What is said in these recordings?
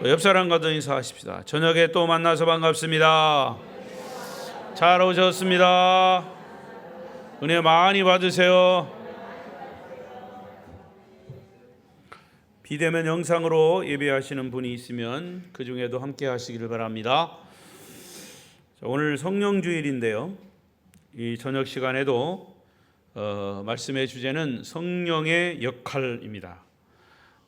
또 옆 사람과도 인사하십시다. 저녁에 또 만나서 반갑습니다. 잘 오셨습니다. 은혜 많이 받으세요. 비대면 영상으로 예배하시는 분이 있으면 그 중에도 함께 하시기를 바랍니다. 오늘 성령주일인데요. 이 저녁 시간에도 말씀의 주제는 성령의 역할입니다.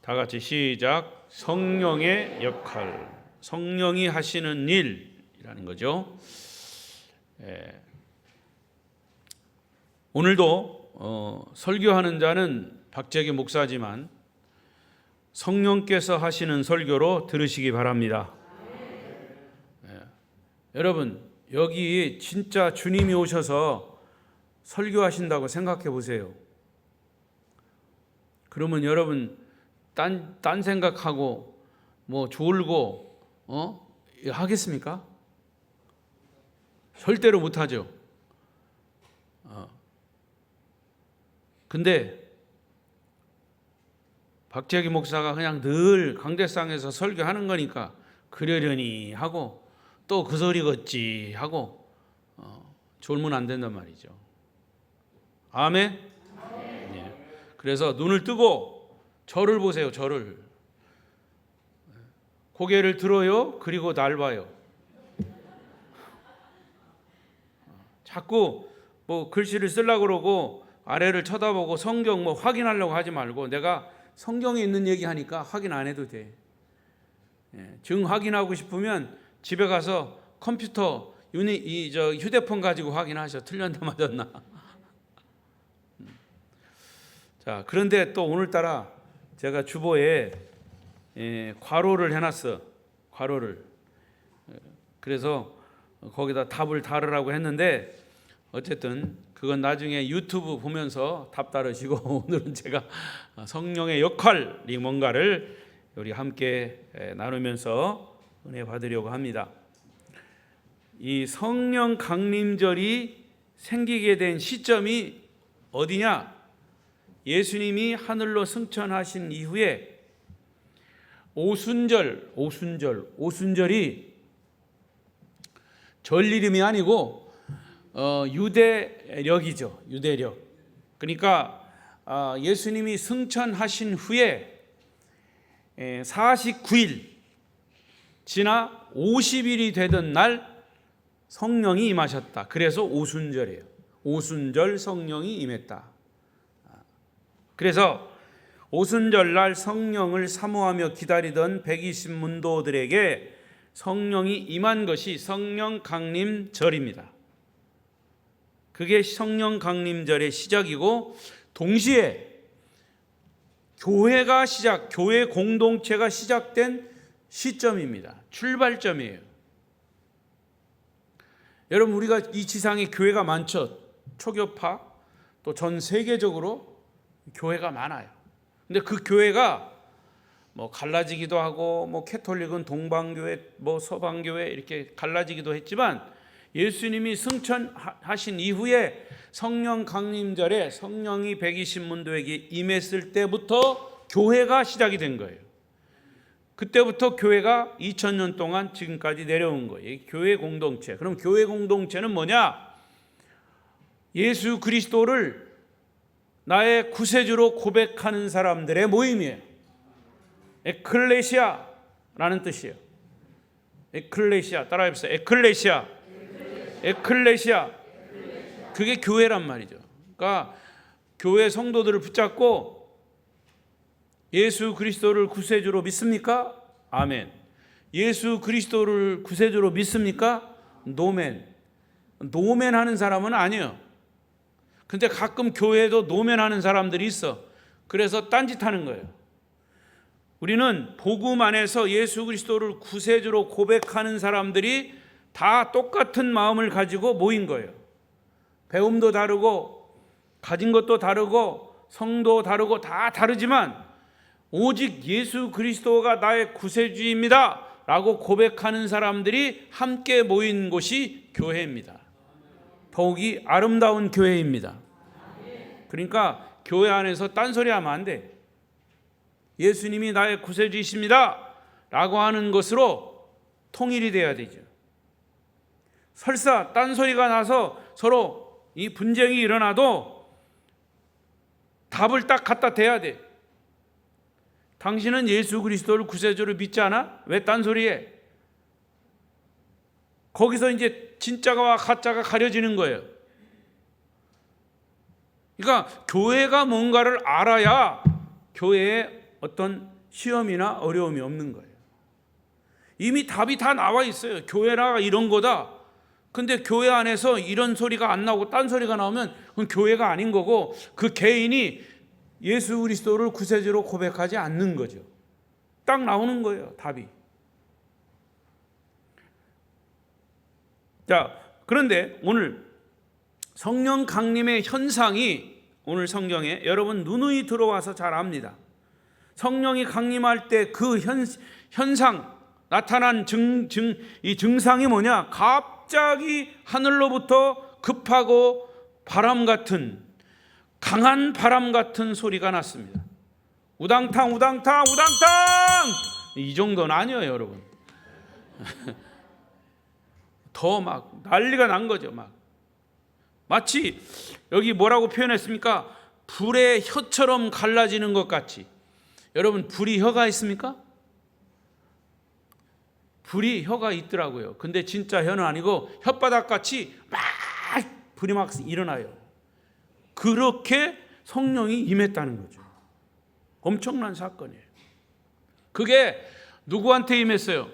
다 같이 시작. 성령의 역할. 성령이 하시는 일이라는 거죠. 오늘도 설교하는 자는 박재기 목사지만 성령께서 하시는 설교로 들으시기 바랍니다. 여러분, 여기 진짜 주님이 오셔서 설교하신다고 생각해 보세요. 그러면 여러분 딴 생각하고 뭐 졸고 하겠습니까? 절대로 못하죠. 근데 박재기 목사가 그냥 늘 강대상에서 설교하는 거니까 그러려니 하고 또 그 소리겠지 하고 졸면 안 된단 말이죠. 아멘? 네. 그래서 눈을 뜨고 저를 보세요. 저를. 고개를 들어요. 그리고 날 봐요. 자꾸 뭐 글씨를 쓰려고 그러고 아래를 쳐다보고 성경 뭐 확인하려고 하지 말고 내가 성경에 있는 얘기 하니까 확인 안 해도 돼. 증 확인하고 싶으면 집에 가서 컴퓨터 휴대폰 가지고 확인하셔. 틀렸나 맞았나. 자, 그런데 또 오늘따라 제가 주보에 괄호를 해놨어. 괄호를. 그래서 거기다 답을 다르라고 했는데 어쨌든 그건 나중에 유튜브 보면서 답 다르시고 오늘은 제가 성령의 역할이 뭔가를 우리 함께 나누면서 은혜 받으려고 합니다. 이 성령 강림절이 생기게 된 시점이 어디냐? 예수님이 하늘로 승천하신 이후에 오순절이 절 이름이 아니고 유대력이죠. 유대력. 그러니까 예수님이 승천하신 후에 49일 지나 50일이 되던 날 성령이 임하셨다. 그래서 오순절이에요. 오순절 성령이 임했다. 그래서 오순절날 성령을 사모하며 기다리던 120문도들에게 성령이 임한 것이 성령 강림절입니다. 그게 성령 강림절의 시작이고 동시에 교회 공동체가 시작된 시점입니다. 출발점이에요. 여러분, 우리가 이 지상에 교회가 많죠. 초교파 또 전 세계적으로 교회가 많아요. 근데 그 교회가 뭐 갈라지기도 하고 뭐 캐톨릭은 동방교회 뭐 서방교회 이렇게 갈라지기도 했지만 예수님이 승천하신 이후에 성령 강림절에 성령이 120문도에게 임했을 때부터 교회가 시작이 된 거예요. 그때부터 교회가 2000년 동안 지금까지 내려온 거예요. 교회 공동체. 그럼 교회 공동체는 뭐냐? 예수 그리스도를 나의 구세주로 고백하는 사람들의 모임이에요. 에클레시아라는 뜻이에요. 에클레시아. 따라해보세요. 에클레시아. 그게 교회란 말이죠. 그러니까 교회 성도들을 붙잡고 예수 그리스도를 구세주로 믿습니까? 아멘. 예수 그리스도를 구세주로 믿습니까? 노멘. 노멘하는 사람은 아니에요. 근데 가끔 교회에도 노면하는 사람들이 있어. 그래서 딴짓하는 거예요. 우리는 복음 안에서 예수 그리스도를 구세주로 고백하는 사람들이 다 똑같은 마음을 가지고 모인 거예요. 배움도 다르고 가진 것도 다르고 성도 다르고 다 다르지만 오직 예수 그리스도가 나의 구세주입니다 라고 고백하는 사람들이 함께 모인 곳이 교회입니다. 더욱이 아름다운 교회입니다. 그러니까 교회 안에서 딴소리 하면 안 돼. 예수님이 나의 구세주이십니다 라고 하는 것으로 통일이 돼야 되죠. 설사 딴소리가 나서 서로 이 분쟁이 일어나도 답을 딱 갖다 대야 돼. 당신은 예수 그리스도를 구세주로 믿지 않아? 왜 딴소리해? 거기서 이제 진짜와 가짜가 가려지는 거예요. 그러니까 교회가 뭔가를 알아야 교회에 어떤 시험이나 어려움이 없는 거예요. 이미 답이 다 나와 있어요. 교회라 이런 거다. 근데 교회 안에서 이런 소리가 안 나오고 딴 소리가 나오면 그건 교회가 아닌 거고, 그 개인이 예수 그리스도를 구세주로 고백하지 않는 거죠. 딱 나오는 거예요, 답이. 자, 그런데 오늘 성령 강림의 현상이 오늘 성경에 여러분 누누이 들어와서 잘 압니다. 성령이 강림할 때 그 현상, 나타난 이 증상이 뭐냐? 갑자기 하늘로부터 급하고 바람 같은, 강한 바람 같은 소리가 났습니다. 우당탕 우당탕 우당탕, 이 정도는 아니에요, 여러분. 더 막 난리가 난 거죠. 마치 여기 뭐라고 표현했습니까? 불의 혀처럼 갈라지는 것 같이. 여러분, 불이 혀가 있습니까? 불이 혀가 있더라고요. 근데 진짜 혀는 아니고 혓바닥 같이 막 불이 막 일어나요. 그렇게 성령이 임했다는 거죠. 엄청난 사건이에요. 그게 누구한테 임했어요?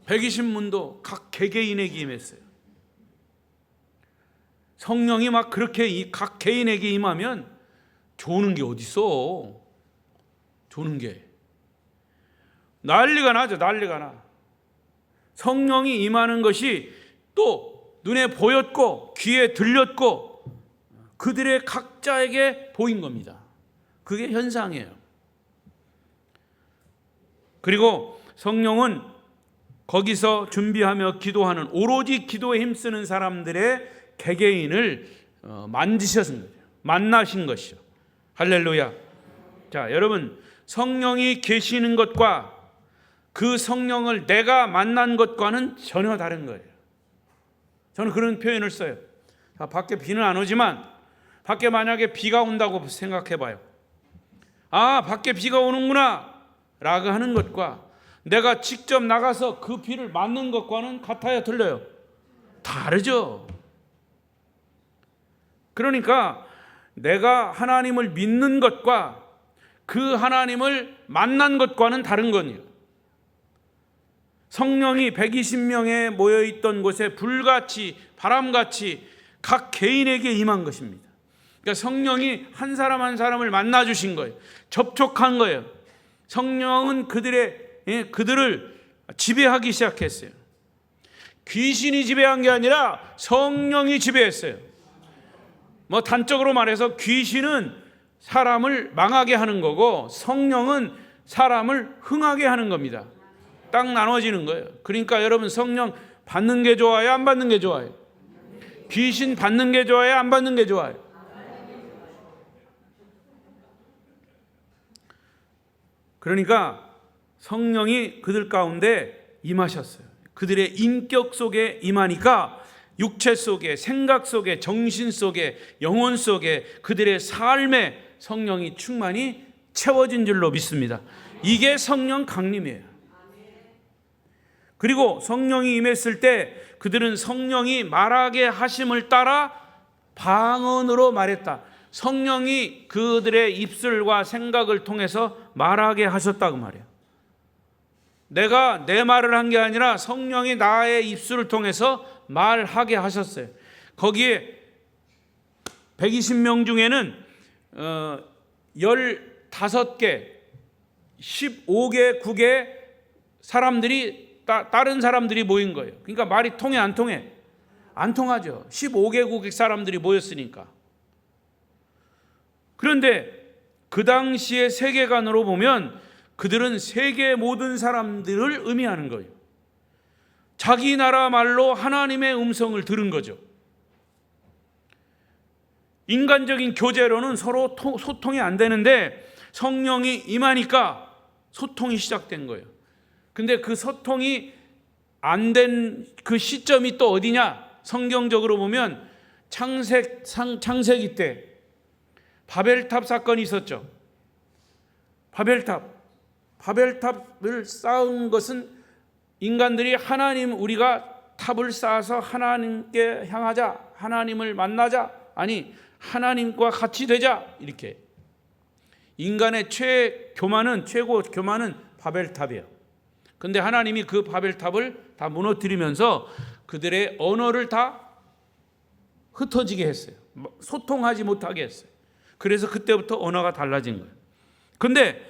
120문도 각 개개인에게 임했어요. 성령이 막 그렇게 각 개인에게 임하면 조는 게 어딨어? 조는 게 난리가 나죠. 난리가 나. 성령이 임하는 것이 또 눈에 보였고 귀에 들렸고 그들의 각자에게 보인 겁니다. 그게 현상이에요. 그리고 성령은 거기서 준비하며 기도하는, 오로지 기도에 힘쓰는 사람들의 개개인을 만지셨은 거죠. 만나신 것이죠. 할렐루야. 자, 여러분, 성령이 계시는 것과 그 성령을 내가 만난 것과는 전혀 다른 거예요. 저는 그런 표현을 써요. 밖에 비는 안 오지만 밖에 만약에 비가 온다고 생각해 봐요. 아, 밖에 비가 오는구나 라고 하는 것과 내가 직접 나가서 그 비를 맞는 것과는 같아요, 틀려요? 다르죠. 그러니까 내가 하나님을 믿는 것과 그 하나님을 만난 것과는 다른 거예요. 성령이 120명에 모여있던 곳에 불같이 바람같이 각 개인에게 임한 것입니다. 그러니까 성령이 한 사람 한 사람을 만나주신 거예요. 접촉한 거예요. 성령은 그들을 지배하기 시작했어요. 귀신이 지배한 게 아니라 성령이 지배했어요. 단적으로 말해서 귀신은 사람을 망하게 하는 거고 성령은 사람을 흥하게 하는 겁니다. 딱 나눠지는 거예요. 그러니까 여러분, 성령 받는 게 좋아요, 안 받는 게 좋아요? 귀신 받는 게 좋아요, 안 받는 게 좋아요? 그러니까 성령이 그들 가운데 임하셨어요. 그들의 인격 속에 임하니까 육체 속에, 생각 속에, 정신 속에, 영혼 속에 그들의 삶에 성령이 충만히 채워진 줄로 믿습니다. 이게 성령 강림이에요. 그리고 성령이 임했을 때 그들은 성령이 말하게 하심을 따라 방언으로 말했다. 성령이 그들의 입술과 생각을 통해서 말하게 하셨다고 말이에요. 내가 내 말을 한 게 아니라 성령이 나의 입술을 통해서 말하게 하셨어요. 거기에 120명 중에는 15개, 15개, 9개 사람들이 다른 사람들이 모인 거예요. 그러니까 말이 통해 안 통해? 안 통하죠. 15개국 사람들이 모였으니까. 그런데 그 당시의 세계관으로 보면 그들은 세계 모든 사람들을 의미하는 거예요. 자기 나라 말로 하나님의 음성을 들은 거죠. 인간적인 교제로는 서로 소통이 안 되는데 성령이 임하니까 소통이 시작된 거예요. 근데 그 소통이 안 된 그 시점이 또 어디냐? 성경적으로 보면 창세기 때 바벨탑 사건이 있었죠. 바벨탑을 쌓은 것은 인간들이 우리가 탑을 쌓아서 하나님께 향하자, 하나님을 만나자, 아니 하나님과 같이 되자, 이렇게. 인간의 최고 교만은 바벨탑이에요. 근데 하나님이 그 바벨탑을 다 무너뜨리면서 그들의 언어를 다 흩어지게 했어요. 소통하지 못하게 했어요. 그래서 그때부터 언어가 달라진 거예요. 근데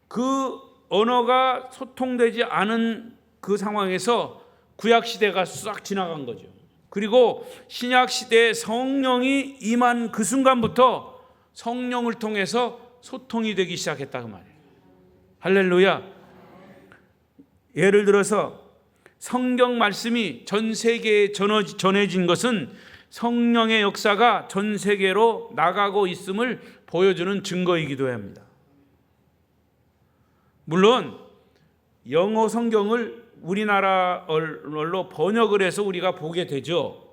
그 언어가 소통되지 않은 그 상황에서 구약시대가 싹 지나간 거죠. 그리고 신약시대에 성령이 임한 그 순간부터 성령을 통해서 소통이 되기 시작했다 그 말이에요. 할렐루야. 예를 들어서 성경 말씀이 전 세계에 전해진 것은 성령의 역사가 전 세계로 나가고 있음을 보여주는 증거이기도 합니다. 물론 영어 성경을 우리나라어로 번역을 해서 우리가 보게 되죠.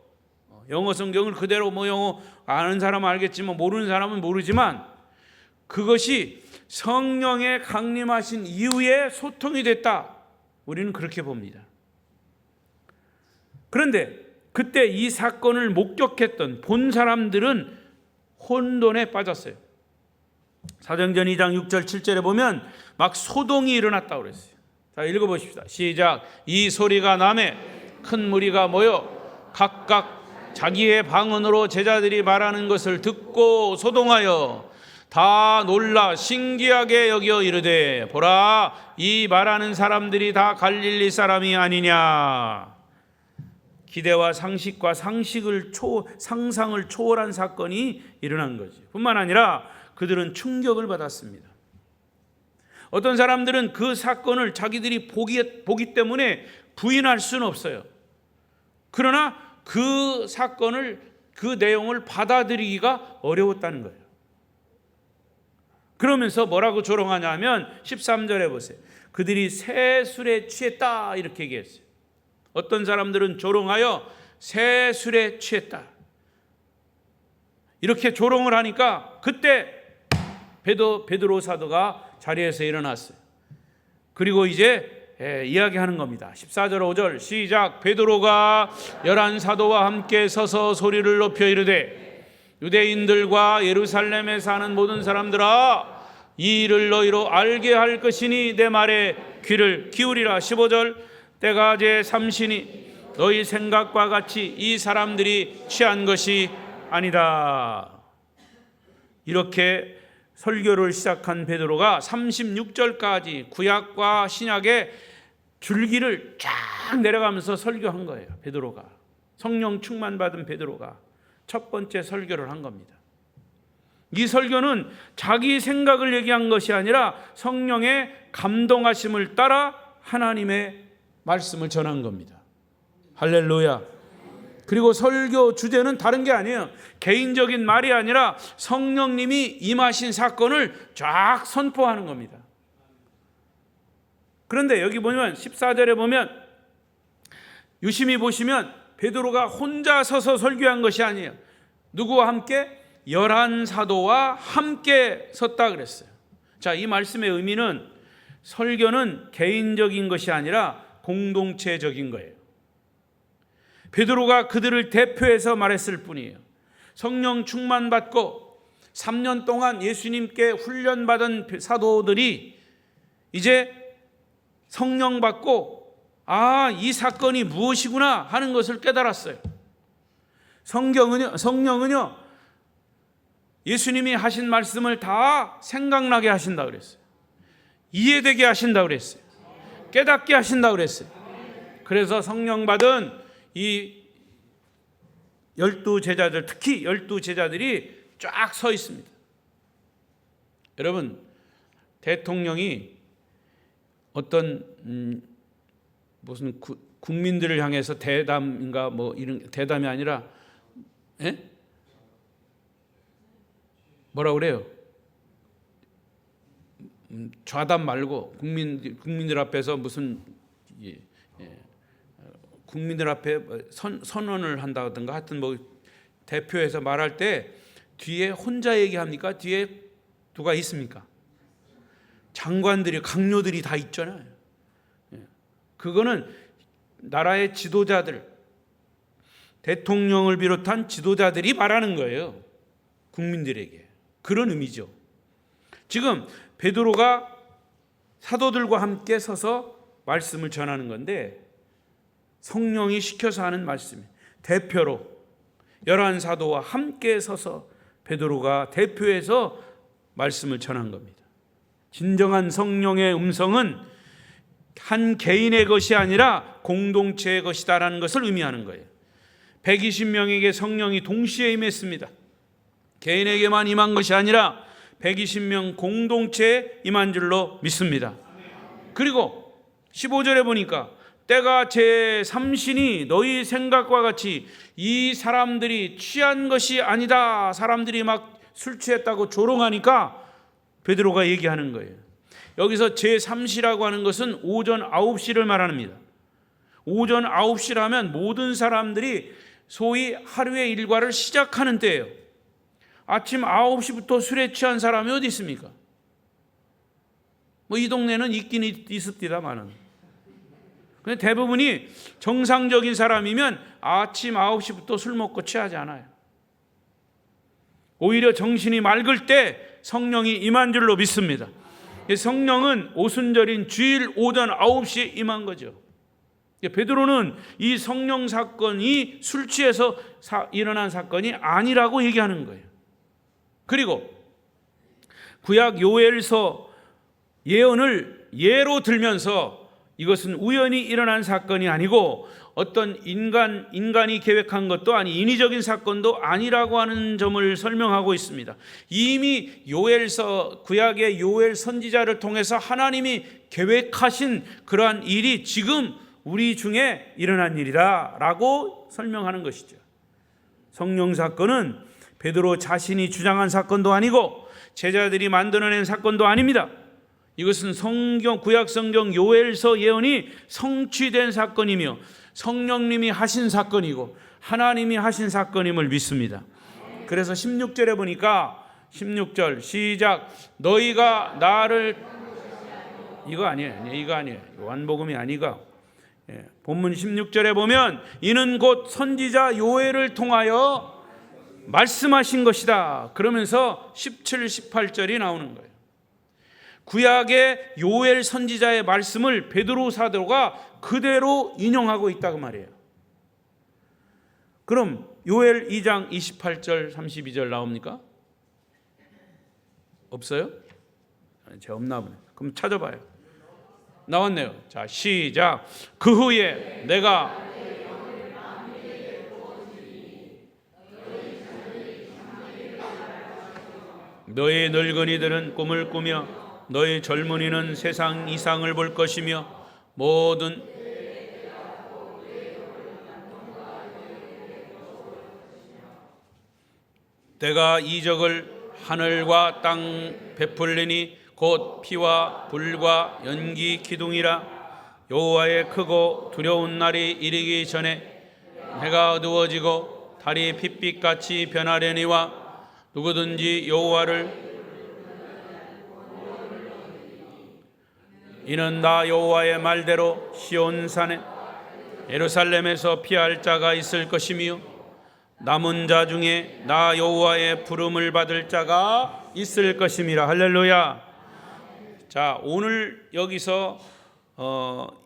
영어 성경을 그대로 영어 아는 사람은 알겠지만 모르는 사람은 모르지만 그것이 성령의 강림하신 이후에 소통이 됐다. 우리는 그렇게 봅니다. 그런데 그때 이 사건을 목격했던 본 사람들은 혼돈에 빠졌어요. 사도행전 2장 6절 7절에 보면 막 소동이 일어났다고 그랬어요. 자, 읽어보십시다. 시작. 이 소리가 나매 큰 무리가 모여 각각 자기의 방언으로 제자들이 말하는 것을 듣고 소동하여 다 놀라 신기하게 여겨 이르되 보라 이 말하는 사람들이 다 갈릴리 사람이 아니냐. 기대와 상식과 상상을 초월한 사건이 일어난 거죠. 뿐만 아니라 그들은 충격을 받았습니다. 어떤 사람들은 그 사건을 자기들이 보기 때문에 부인할 수는 없어요. 그러나 그 사건을, 그 내용을 받아들이기가 어려웠다는 거예요. 그러면서 뭐라고 조롱하냐면 13절에 보세요. 그들이 새 술에 취했다 이렇게 얘기했어요. 어떤 사람들은 조롱하여 새 술에 취했다 이렇게 조롱을 하니까 그때 베드로 사도가 자리에서 일어났어요. 그리고 이제 이야기하는 겁니다. 14절 5절 시작. 베드로가 11 사도와 함께 서서 소리를 높여 이르되 유대인들과 예루살렘에 사는 모든 사람들아 이 일을 너희로 알게 할 것이니 내 말에 귀를 기울이라. 15절 때가 제 삼시니 너희 생각과 같이 이 사람들이 취한 것이 아니다. 이렇게 설교를 시작한 베드로가 36절까지 구약과 신약의 줄기를 쫙 내려가면서 설교한 거예요. 베드로가, 성령 충만받은 베드로가 첫 번째 설교를 한 겁니다. 이 설교는 자기 생각을 얘기한 것이 아니라 성령의 감동하심을 따라 하나님의 말씀을 전한 겁니다. 할렐루야. 그리고 설교 주제는 다른 게 아니에요. 개인적인 말이 아니라 성령님이 임하신 사건을 쫙 선포하는 겁니다. 그런데 여기 보면 14절에 보면 유심히 보시면 베드로가 혼자 서서 설교한 것이 아니에요. 누구와 함께? 11 사도와 함께 섰다 그랬어요. 자, 이 말씀의 의미는 설교는 개인적인 것이 아니라 공동체적인 거예요. 베드로가 그들을 대표해서 말했을 뿐이에요. 성령 충만받고 3년 동안 예수님께 훈련받은 사도들이 이제 성령 받고 이 사건이 무엇이구나 하는 것을 깨달았어요. 성령은요 예수님이 하신 말씀을 다 생각나게 하신다 그랬어요. 이해되게 하신다 그랬어요. 깨닫게 하신다 그랬어요. 그래서 성령 받은 이 12제자들, 특히 12제자들이 쫙 서 있습니다. 여러분, 대통령이 어떤 무슨 국민들을 향해서 대담인가 뭐 이런 대담이 아니라 뭐라 그래요? 좌담 말고 국민들 앞에서 무슨 국민들 앞에 선언을 한다든가 하여튼 뭐 대표해서 말할 때 뒤에 혼자 얘기합니까? 뒤에 누가 있습니까? 장관들이 강요들이 다 있잖아요. 그거는 나라의 지도자들, 대통령을 비롯한 지도자들이 말하는 거예요. 국민들에게. 그런 의미죠. 지금 베드로가 사도들과 함께 서서 말씀을 전하는 건데 성령이 시켜서 하는 말씀이에요. 대표로 11사도와 함께 서서 베드로가 대표해서 말씀을 전한 겁니다. 진정한 성령의 음성은 한 개인의 것이 아니라 공동체의 것이다라는 것을 의미하는 거예요. 120명에게 성령이 동시에 임했습니다. 개인에게만 임한 것이 아니라 120명 공동체에 임한 줄로 믿습니다. 그리고 15절에 보니까 때가 제3신이 너희 생각과 같이 이 사람들이 취한 것이 아니다. 사람들이 막 술 취했다고 조롱하니까 베드로가 얘기하는 거예요. 여기서 제3시라고 하는 것은 오전 9시를 말합니다. 오전 9시라면 모든 사람들이 소위 하루의 일과를 시작하는 때예요. 아침 9시부터 술에 취한 사람이 어디 있습니까? 뭐 이 동네는 있긴 있습니다만은. 근데 대부분이 정상적인 사람이면 아침 9시부터 술 먹고 취하지 않아요. 오히려 정신이 맑을 때 성령이 임한 줄로 믿습니다. 성령은 오순절인 주일 오전 9시에 임한 거죠. 베드로는 이 성령 사건이 술 취해서 일어난 사건이 아니라고 얘기하는 거예요. 그리고 구약 요엘서 예언을 예로 들면서 이것은 우연히 일어난 사건이 아니고 어떤 인간이 계획한 것도 아니 인위적인 사건도 아니라고 하는 점을 설명하고 있습니다. 이미 요엘서 구약의 요엘 선지자를 통해서 하나님이 계획하신 그러한 일이 지금 우리 중에 일어난 일이다라고 설명하는 것이죠. 성령 사건은 베드로 자신이 주장한 사건도 아니고 제자들이 만들어낸 사건도 아닙니다. 이것은 구약 성경 요엘서 예언이 성취된 사건이며 성령님이 하신 사건이고 하나님이 하신 사건임을 믿습니다. 그래서 16절에 보니까 16절 시작 너희가 나를 이거 아니에요. 요한복음이 아니가. 본문 16절에 보면 이는 곧 선지자 요엘을 통하여 말씀하신 것이다. 그러면서 17, 18절이 나오는 거예요. 구약의 요엘 선지자의 말씀을 베드로 사도가 그대로 인용하고 있다고 말이에요. 그럼 요엘 2장 28절 32절 나옵니까? 없어요? 제가 없나 보네. 그럼 찾아봐요. 나왔네요. 자, 시작. 그 후에 내가 너희 늙은이들은 꿈을 꾸며 너희 젊은이는 세상 이상을 볼 것이며 모든 때가 이적을 하늘과 땅 베풀리니 곧 피와 불과 연기 기둥이라 여호와의 크고 두려운 날이 이르기 전에 해가 어두워지고 달이 핏빛같이 변하려니와 누구든지 여호와를 이는 나 여호와의 말대로 시온산에 예루살렘에서 피할 자가 있을 것이며 남은 자 중에 나 여호와의 부름을 받을 자가 있을 것임이라. 할렐루야. 자, 오늘 여기서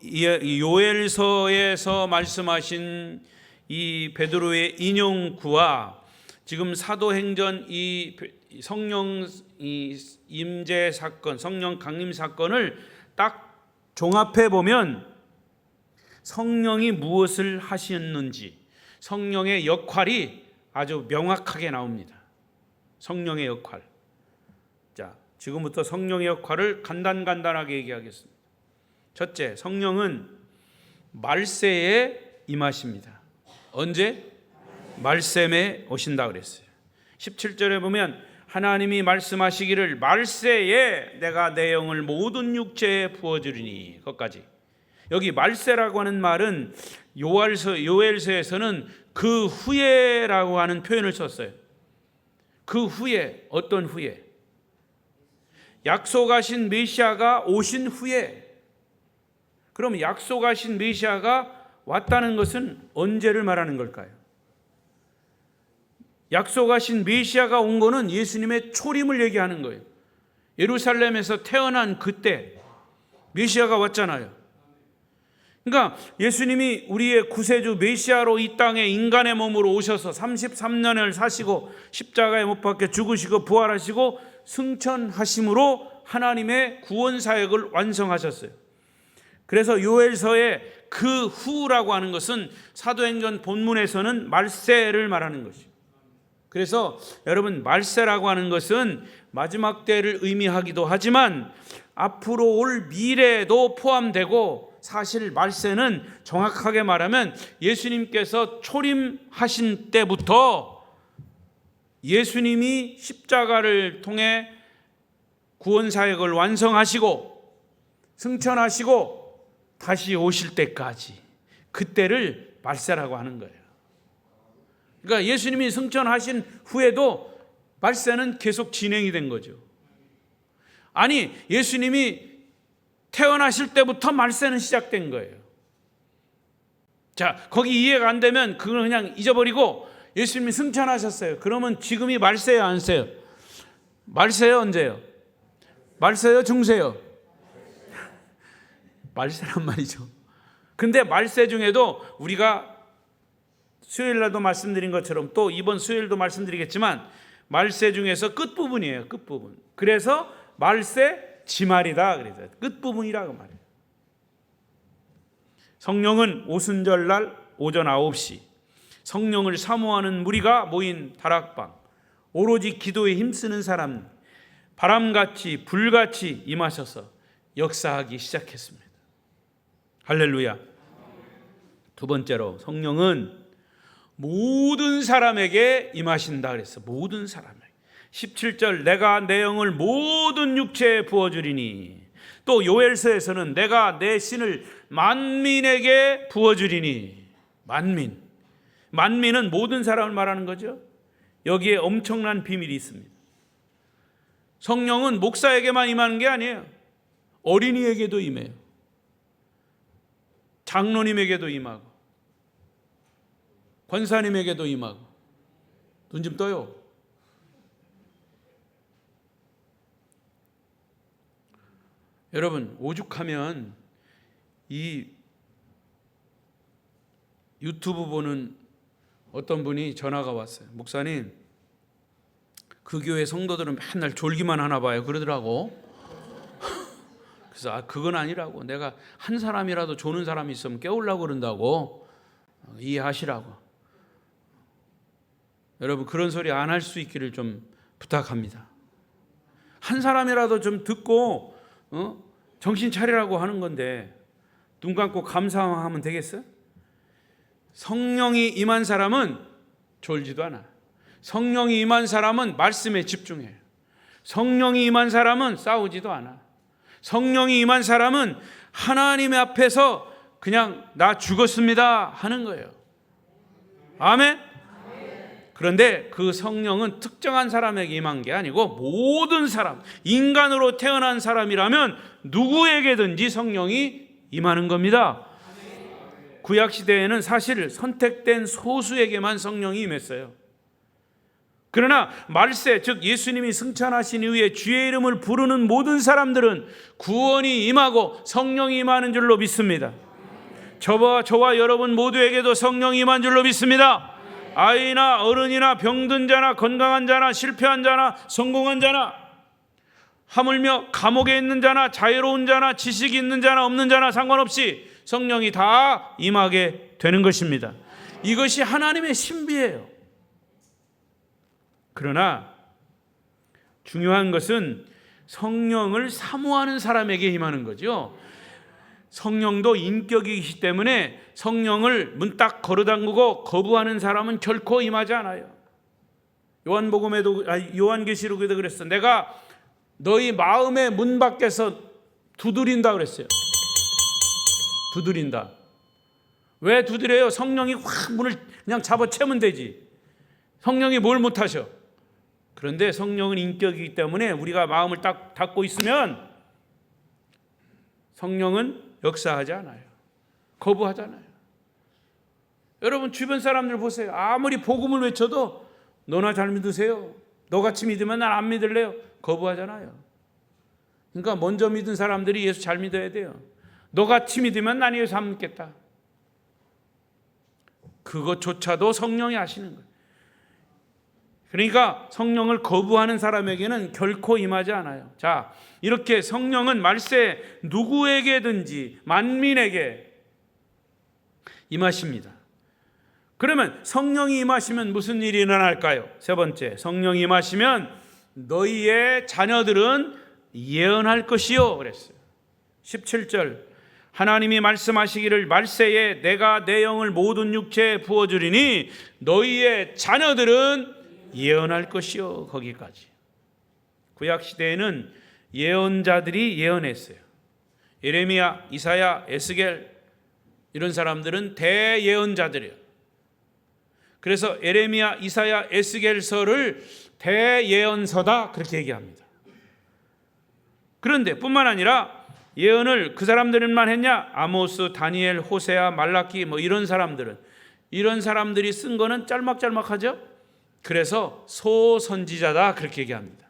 요엘서에서 말씀하신 이 베드로의 인용구와 지금 사도행전 이 성령 임재 사건, 성령 강림 사건을 딱 종합해 보면 성령이 무엇을 하셨는지 성령의 역할이 아주 명확하게 나옵니다. 성령의 역할. 자, 지금부터 성령의 역할을 간단하게 얘기하겠습니다. 첫째, 성령은 말세에 임하십니다. 언제? 말셈에 오신다 그랬어요. 17절에 보면 하나님이 말씀하시기를 말세에 내가 내 영을 모든 육체에 부어주리니, 것까지. 여기 말세라고 하는 말은 요엘서에서는 그 후에라고 하는 표현을 썼어요. 그 후에, 어떤 후에? 약속하신 메시아가 오신 후에. 그럼 약속하신 메시아가 왔다는 것은 언제를 말하는 걸까요? 약속하신 메시아가 온 거는 예수님의 초림을 얘기하는 거예요. 예루살렘에서 태어난 그때 메시아가 왔잖아요. 그러니까 예수님이 우리의 구세주 메시아로 이 땅에 인간의 몸으로 오셔서 33년을 사시고 십자가에 못 박혀 죽으시고 부활하시고 승천하심으로 하나님의 구원 사역을 완성하셨어요. 그래서 요엘서의 그 후라고 하는 것은 사도행전 본문에서는 말세를 말하는 것이죠. 그래서 여러분, 말세라고 하는 것은 마지막 때를 의미하기도 하지만 앞으로 올 미래도 포함되고, 사실 말세는 정확하게 말하면 예수님께서 초림하신 때부터 예수님이 십자가를 통해 구원 사역을 완성하시고 승천하시고 다시 오실 때까지, 그때를 말세라고 하는 거예요. 그러니까 예수님이 승천하신 후에도 말세는 계속 진행이 된 거죠. 아니, 예수님이 태어나실 때부터 말세는 시작된 거예요. 자, 거기 이해가 안 되면 그걸 그냥 잊어버리고 예수님이 승천하셨어요. 그러면 지금이 말세예요, 안 세요? 말세요, 언제요? 말세요, 중세요? 말세란 말이죠. 근데 말세 중에도 우리가 수요일날도 말씀드린 것처럼 또 이번 수요일도 말씀드리겠지만 말세 중에서 끝부분이에요. 끝부분. 그래서 말세 지말이다 그래서 끝부분이라고 말해요. 성령은 오순절날 오전 9시 성령을 사모하는 무리가 모인 다락방, 오로지 기도에 힘쓰는 사람, 바람같이 불같이 임하셔서 역사하기 시작했습니다. 할렐루야. 두 번째로, 성령은 모든 사람에게 임하신다 그랬어. 모든 사람에게. 17절, 내가 내 영을 모든 육체에 부어주리니, 또 요엘서에서는 내가 내 신을 만민에게 부어주리니. 만민은 모든 사람을 말하는 거죠. 여기에 엄청난 비밀이 있습니다. 성령은 목사에게만 임하는 게 아니에요. 어린이에게도 임해요. 장로님에게도 임하고 권사님에게도 임하고. 눈 좀 떠요. 여러분, 오죽하면 이 유튜브 보는 어떤 분이 전화가 왔어요. 목사님, 그 교회 성도들은 맨날 졸기만 하나 봐요 그러더라고. 그래서 그건 아니라고, 내가 한 사람이라도 조는 사람이 있으면 깨우려고 그런다고, 이해하시라고. 여러분, 그런 소리 안 할 수 있기를 좀 부탁합니다. 한 사람이라도 좀 듣고 정신 차리라고 하는 건데 눈 감고 감사하면 되겠어요? 성령이 임한 사람은 졸지도 않아. 성령이 임한 사람은 말씀에 집중해요. 성령이 임한 사람은 싸우지도 않아. 성령이 임한 사람은 하나님의 앞에서 그냥 나 죽었습니다 하는 거예요. 아멘? 그런데 그 성령은 특정한 사람에게 임한 게 아니고 모든 사람, 인간으로 태어난 사람이라면 누구에게든지 성령이 임하는 겁니다. 구약시대에는 사실 선택된 소수에게만 성령이 임했어요. 그러나 말세, 즉 예수님이 승천하신 이후에 주의 이름을 부르는 모든 사람들은 구원이 임하고 성령이 임하는 줄로 믿습니다. 저와 여러분 모두에게도 성령이 임한 줄로 믿습니다. 아이나 어른이나 병든 자나 건강한 자나 실패한 자나 성공한 자나, 하물며 감옥에 있는 자나 자유로운 자나 지식이 있는 자나 없는 자나 상관없이 성령이 다 임하게 되는 것입니다. 이것이 하나님의 신비예요. 그러나 중요한 것은 성령을 사모하는 사람에게 임하는 거죠. 성령도 인격이기 때문에 성령을 문 딱 걸어담그고 거부하는 사람은 결코 임하지 않아요. 요한계시록에도 그랬어. 내가 너희 마음의 문 밖에서 두드린다 그랬어요. 두드린다. 왜 두드려요? 성령이 확 문을 그냥 잡아채면 되지. 성령이 뭘 못하셔. 그런데 성령은 인격이기 때문에 우리가 마음을 딱 닫고 있으면 성령은 역사하지 않아요. 거부하잖아요. 여러분 주변 사람들 보세요. 아무리 복음을 외쳐도 너나 잘 믿으세요. 너같이 믿으면 난 안 믿을래요. 거부하잖아요. 그러니까 먼저 믿은 사람들이 예수 잘 믿어야 돼요. 너같이 믿으면 난 예수 안 믿겠다. 그것조차도 성령이 하시는 거예요. 그러니까 성령을 거부하는 사람에게는 결코 임하지 않아요. 자, 이렇게 성령은 말세 누구에게든지 만민에게 임하십니다. 그러면 성령이 임하시면 무슨 일이 일어날까요? 세 번째, 성령이 임하시면 너희의 자녀들은 예언할 것이요 그랬어요. 17절, 하나님이 말씀하시기를 말세에 내가 내 영을 모든 육체에 부어주리니 너희의 자녀들은 예언할 것이요. 거기까지. 구약시대에는 예언자들이 예언했어요. 예레미야, 이사야, 에스겔 이런 사람들은 대예언자들이에요. 그래서 예레미야, 이사야, 에스겔서를 대예언서다 그렇게 얘기합니다. 그런데 뿐만 아니라 예언을 그 사람들만 했냐? 아모스, 다니엘, 호세아, 말라키 뭐 이런 사람들이 쓴 거는 짤막짤막하죠. 그래서 소선지자다 그렇게 얘기합니다.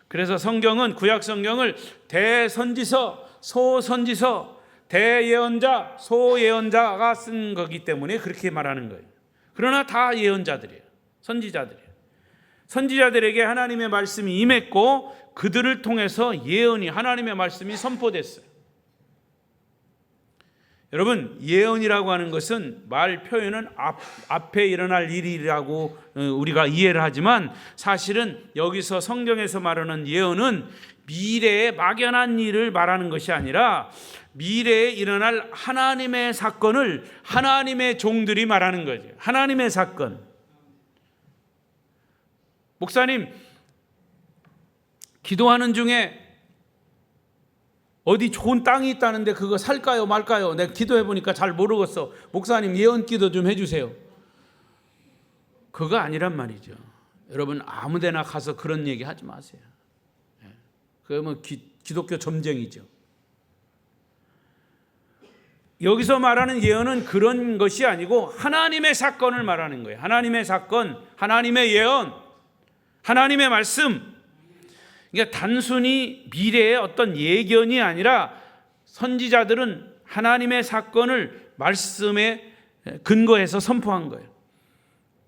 그래서 성경은 구약 성경을 대선지서, 소선지서, 대예언자, 소예언자가 쓴 거기 때문에 그렇게 말하는 거예요. 그러나 다 예언자들이에요. 선지자들이에요. 선지자들에게 하나님의 말씀이 임했고 그들을 통해서 예언이 하나님의 말씀이 선포됐어요. 여러분 예언이라고 하는 것은 말 표현은 앞에 일어날 일이라고 우리가 이해를 하지만 사실은 여기서 성경에서 말하는 예언은 미래에 막연한 일을 말하는 것이 아니라 미래에 일어날 하나님의 사건을 하나님의 종들이 말하는 거죠. 하나님의 사건. 목사님 기도하는 중에 어디 좋은 땅이 있다는데 그거 살까요 말까요? 내가 기도해 보니까 잘 모르겠어. 목사님 예언 기도 좀 해주세요. 그거 아니란 말이죠. 여러분 아무데나 가서 그런 얘기 하지 마세요. 그러면 기독교 점쟁이죠. 여기서 말하는 예언은 그런 것이 아니고 하나님의 사건을 말하는 거예요. 하나님의 사건, 하나님의 예언, 하나님의 말씀. 그러니까 단순히 미래의 어떤 예견이 아니라 선지자들은 하나님의 사건을 말씀에 근거해서 선포한 거예요.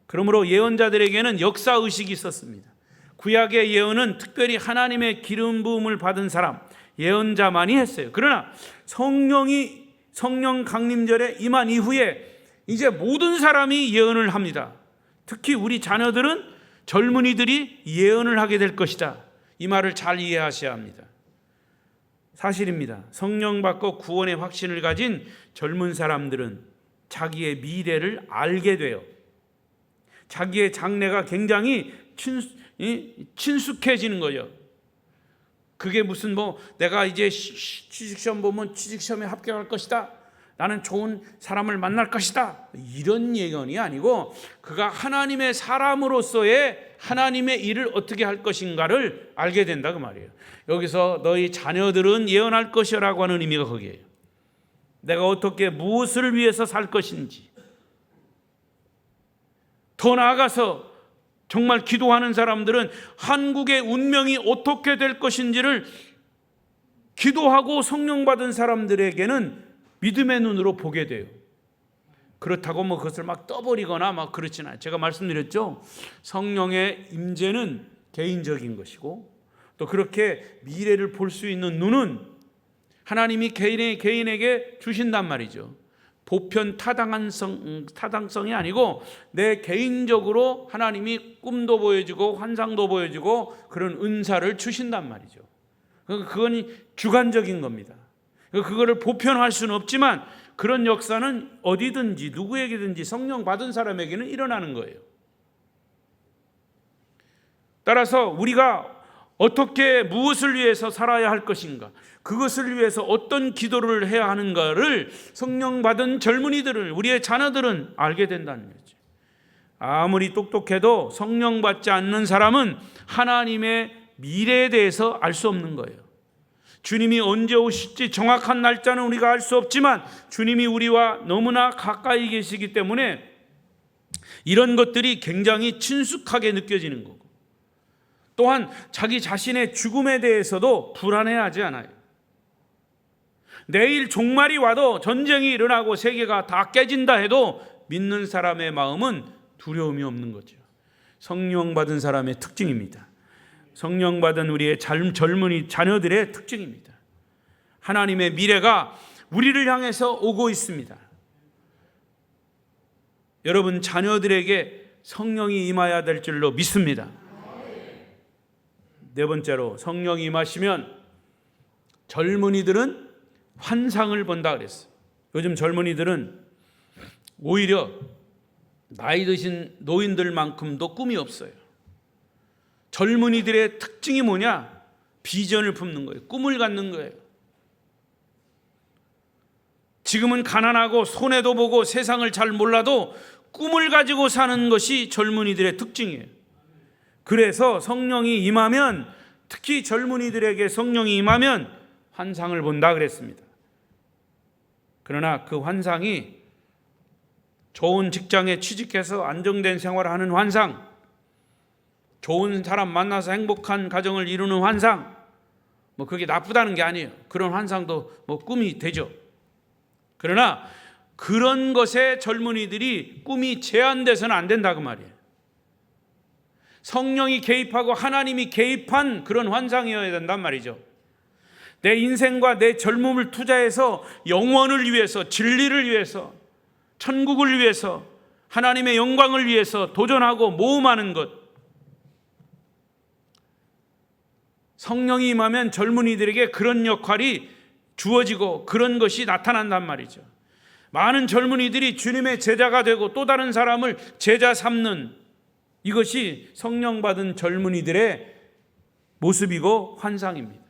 그러므로 예언자들에게는 역사의식이 있었습니다. 구약의 예언은 특별히 하나님의 기름 부음을 받은 사람, 예언자만이 했어요. 그러나 성령 강림절에 임한 이후에 이제 모든 사람이 예언을 합니다. 특히 우리 자녀들은 젊은이들이 예언을 하게 될 것이다. 이 말을 잘 이해하셔야 합니다. 사실입니다. 성령 받고 구원의 확신을 가진 젊은 사람들은 자기의 미래를 알게 돼요. 자기의 장래가 굉장히 친숙해지는 거예요. 그게 무슨 내가 이제 취직시험 보면 취직시험에 합격할 것이다. 나는 좋은 사람을 만날 것이다. 이런 예언이 아니고 그가 하나님의 사람으로서의 하나님의 일을 어떻게 할 것인가를 알게 된다 그 말이에요. 여기서 너희 자녀들은 예언할 것이라고 하는 의미가 거기에요. 내가 어떻게 무엇을 위해서 살 것인지. 더 나아가서 정말 기도하는 사람들은 한국의 운명이 어떻게 될 것인지를 기도하고 성령 받은 사람들에게는 믿음의 눈으로 보게 돼요. 그렇다고 그것을 막 떠버리거나 그렇진 않아요. 제가 말씀드렸죠. 성령의 임재는 개인적인 것이고 또 그렇게 미래를 볼 수 있는 눈은 하나님이 개인에게 주신단 말이죠. 보편 타당성이 아니고 내 개인적으로 하나님이 꿈도 보여주고 환상도 보여주고 그런 은사를 주신단 말이죠. 그건 주관적인 겁니다. 그거를 보편화할 수는 없지만 그런 역사는 어디든지 누구에게든지 성령 받은 사람에게는 일어나는 거예요. 따라서 우리가 어떻게 무엇을 위해서 살아야 할 것인가, 그것을 위해서 어떤 기도를 해야 하는가를 성령 받은 젊은이들은, 우리의 자녀들은 알게 된다는 거죠. 아무리 똑똑해도 성령 받지 않는 사람은 하나님의 미래에 대해서 알 수 없는 거예요. 주님이 언제 오실지 정확한 날짜는 우리가 알 수 없지만 주님이 우리와 너무나 가까이 계시기 때문에 이런 것들이 굉장히 친숙하게 느껴지는 거고, 또한 자기 자신의 죽음에 대해서도 불안해하지 않아요. 내일 종말이 와도, 전쟁이 일어나고 세계가 다 깨진다 해도 믿는 사람의 마음은 두려움이 없는 거죠. 성령 받은 사람의 특징입니다. 성령 받은 우리의 젊은이 자녀들의 특징입니다. 하나님의 미래가 우리를 향해서 오고 있습니다. 여러분 자녀들에게 성령이 임하여야 될 줄로 믿습니다. 네 번째로, 성령이 임하시면 젊은이들은 환상을 본다 그랬어요. 요즘 젊은이들은 오히려 나이 드신 노인들만큼도 꿈이 없어요. 젊은이들의 특징이 뭐냐? 비전을 품는 거예요. 꿈을 갖는 거예요. 지금은 가난하고 손해도 보고 세상을 잘 몰라도 꿈을 가지고 사는 것이 젊은이들의 특징이에요. 그래서 성령이 임하면, 특히 젊은이들에게 성령이 임하면 환상을 본다 그랬습니다. 그러나 그 환상이 좋은 직장에 취직해서 안정된 생활을 하는 환상, 좋은 사람 만나서 행복한 가정을 이루는 환상, 그게 나쁘다는 게 아니에요. 그런 환상도 꿈이 되죠. 그러나 그런 것에 젊은이들이 꿈이 제한돼서는 안 된다 그 말이에요. 성령이 개입하고 하나님이 개입한 그런 환상이어야 된단 말이죠. 내 인생과 내 젊음을 투자해서 영원을 위해서, 진리를 위해서, 천국을 위해서, 하나님의 영광을 위해서 도전하고 모험하는 것. 성령이 임하면 젊은이들에게 그런 역할이 주어지고 그런 것이 나타난단 말이죠. 많은 젊은이들이 주님의 제자가 되고 또 다른 사람을 제자 삼는, 이것이 성령 받은 젊은이들의 모습이고 환상입니다.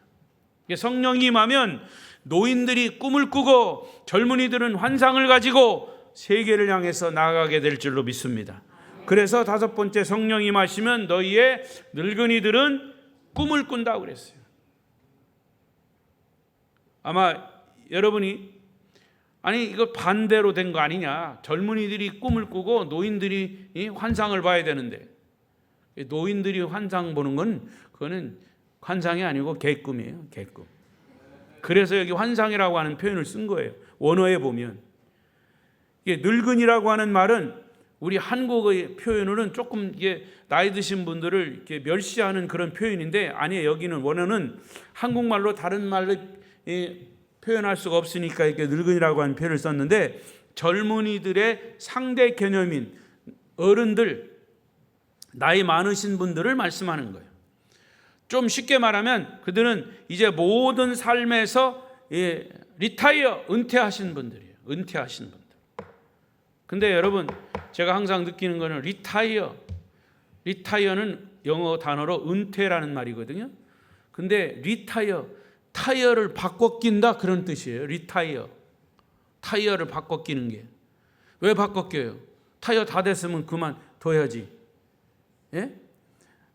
성령이 임하면 노인들이 꿈을 꾸고 젊은이들은 환상을 가지고 세계를 향해서 나아가게 될 줄로 믿습니다. 그래서 다섯 번째, 성령이 임하시면 너희의 늙은이들은 꿈을 꾼다고 그랬어요. 아마 여러분이, 아니 이거 반대로 된 거 아니냐, 젊은이들이 꿈을 꾸고 노인들이 환상을 봐야 되는데, 노인들이 환상 보는 건 그거는 환상이 아니고 개꿈이에요. 개꿈. 그래서 여기 환상이라고 하는 표현을 쓴 거예요. 원어에 보면 이게 늙은이라고 하는 말은 우리 한국의 표현으로는 조금 이게 나이 드신 분들을 이렇게 멸시하는 그런 표현인데, 아니에요. 여기는 원어는 한국말로 다른 말로 표현할 수가 없으니까 이렇게 늙은이라고 하는 표현을 썼는데, 젊은이들의 상대 개념인 어른들, 나이 많으신 분들을 말씀하는 거예요. 좀 쉽게 말하면 그들은 이제 모든 삶에서 리타이어, 은퇴하신 분들이에요. 은퇴하신 분들. 근데 여러분, 제가 항상 느끼는 거는 리타이어는 영어 단어로 은퇴라는 말이거든요. 근데 리타이어, 타이어를 바꿔 낀다 그런 뜻이에요. 리타이어, 타이어를 바꿔 끼는 게. 왜 바꿔 껴요? 타이어 다 됐으면 그만둬야지. 예?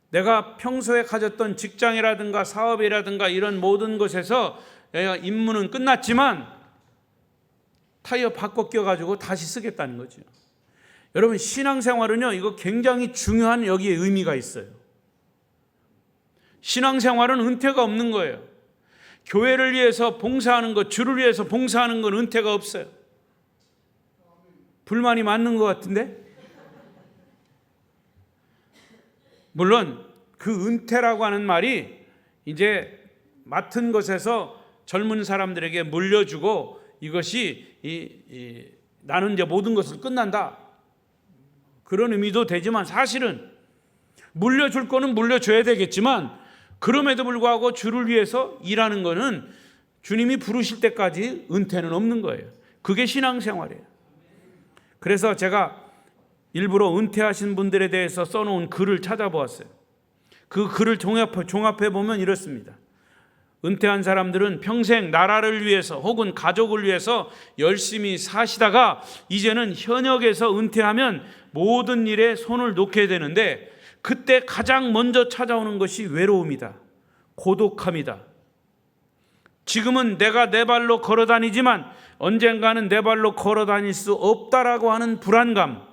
내가 평소에 가졌던 직장이라든가 사업이라든가 이런 모든 것에서 내가 임무는 끝났지만 타이어 바꿔 껴가지고 다시 쓰겠다는 거죠. 여러분, 신앙생활은요, 이거 굉장히 중요한 여기에 의미가 있어요. 신앙생활은 은퇴가 없는 거예요. 교회를 위해서 봉사하는 것, 주를 위해서 봉사하는 건 은퇴가 없어요. 불만이 많은 것 같은데? 물론 그 은퇴라고 하는 말이 이제 맡은 것에서 젊은 사람들에게 물려주고, 이것이 나는 이제 모든 것을 끝난다, 그런 의미도 되지만, 사실은 물려줄 거는 물려줘야 되겠지만, 그럼에도 불구하고 주를 위해서 일하는 거는 주님이 부르실 때까지 은퇴는 없는 거예요. 그게 신앙생활이에요. 그래서 제가 일부러 은퇴하신 분들에 대해서 써놓은 글을 찾아보았어요. 그 글을 종합해 보면 이렇습니다. 은퇴한 사람들은 평생 나라를 위해서 혹은 가족을 위해서 열심히 사시다가 이제는 현역에서 은퇴하면 모든 일에 손을 놓게 되는데, 그때 가장 먼저 찾아오는 것이 외로움이다, 고독함이다. 지금은 내가 내 발로 걸어 다니지만 언젠가는 내 발로 걸어 다닐 수 없다라고 하는 불안감,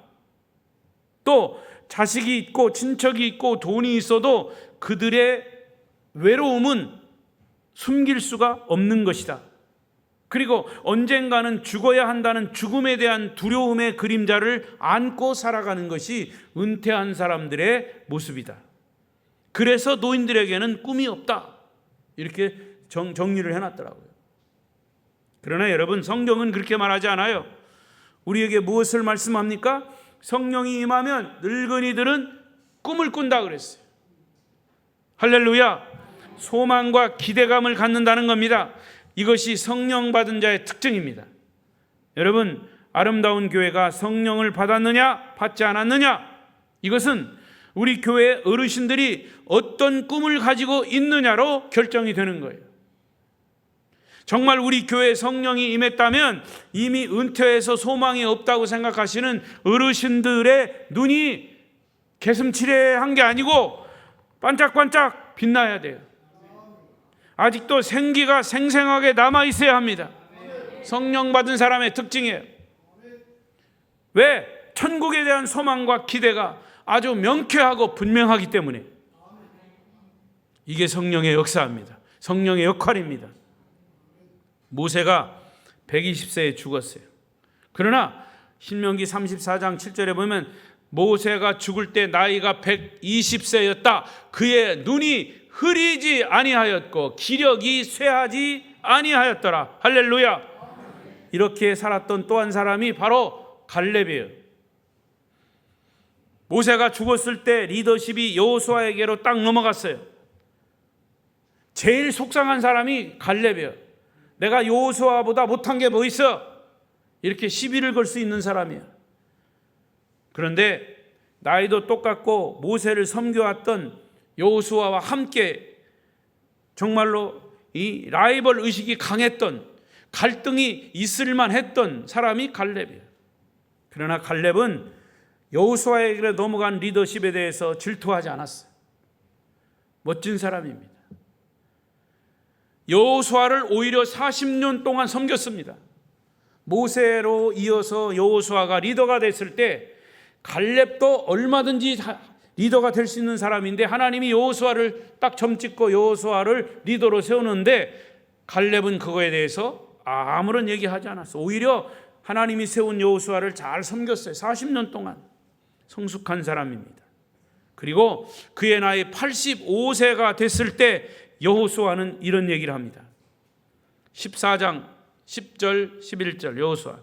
또 자식이 있고 친척이 있고 돈이 있어도 그들의 외로움은 숨길 수가 없는 것이다. 그리고 언젠가는 죽어야 한다는 죽음에 대한 두려움의 그림자를 안고 살아가는 것이 은퇴한 사람들의 모습이다. 그래서 노인들에게는 꿈이 없다, 이렇게 정리를 해놨더라고요. 그러나 여러분, 성경은 그렇게 말하지 않아요. 우리에게 무엇을 말씀합니까? 성령이 임하면 늙은이들은 꿈을 꾼다 그랬어요. 할렐루야. 소망과 기대감을 갖는다는 겁니다. 이것이 성령 받은 자의 특징입니다. 여러분, 아름다운 교회가 성령을 받았느냐 받지 않았느냐, 이것은 우리 교회 어르신들이 어떤 꿈을 가지고 있느냐로 결정이 되는 거예요. 정말 우리 교회에 성령이 임했다면 이미 은퇴해서 소망이 없다고 생각하시는 어르신들의 눈이 개슴츠레한 게 아니고 반짝반짝 빛나야 돼요. 아직도 생기가 생생하게 남아 있어야 합니다. 성령 받은 사람의 특징이에요. 왜? 천국에 대한 소망과 기대가 아주 명쾌하고 분명하기 때문에. 이게 성령의 역사입니다. 성령의 역할입니다. 모세가 120세에 죽었어요. 그러나 신명기 34장 7절에 보면 모세가 죽을 때 나이가 120세였다. 그의 눈이 흐리지 아니하였고 기력이 쇠하지 아니하였더라. 할렐루야. 이렇게 살았던 또 한 사람이 바로 갈렙이에요. 모세가 죽었을 때 리더십이 여호수아에게로 딱 넘어갔어요. 제일 속상한 사람이 갈렙이에요. 내가 여호수아보다 못한 게 뭐 있어? 이렇게 시비를 걸 수 있는 사람이야. 그런데 나이도 똑같고 모세를 섬겨왔던 여호수아와 함께 정말로 이 라이벌 의식이 강했던, 갈등이 있을만 했던 사람이 갈렙이에요. 그러나 갈렙은 여호수아에게 넘어간 리더십에 대해서 질투하지 않았어요. 멋진 사람입니다. 여호수아를 오히려 40년 동안 섬겼습니다. 모세로 이어서 여호수아가 리더가 됐을 때 갈렙도 얼마든지 리더가 될 수 있는 사람인데 하나님이 여호수아를 딱 점찍고 여호수아를 리더로 세우는데 갈렙은 그거에 대해서 아무런 얘기하지 않았어요. 오히려 하나님이 세운 여호수아를 잘 섬겼어요. 40년 동안 성숙한 사람입니다. 그리고 그의 나이 85세가 됐을 때 여호수아는 이런 얘기를 합니다. 14장 10절 11절 여호수아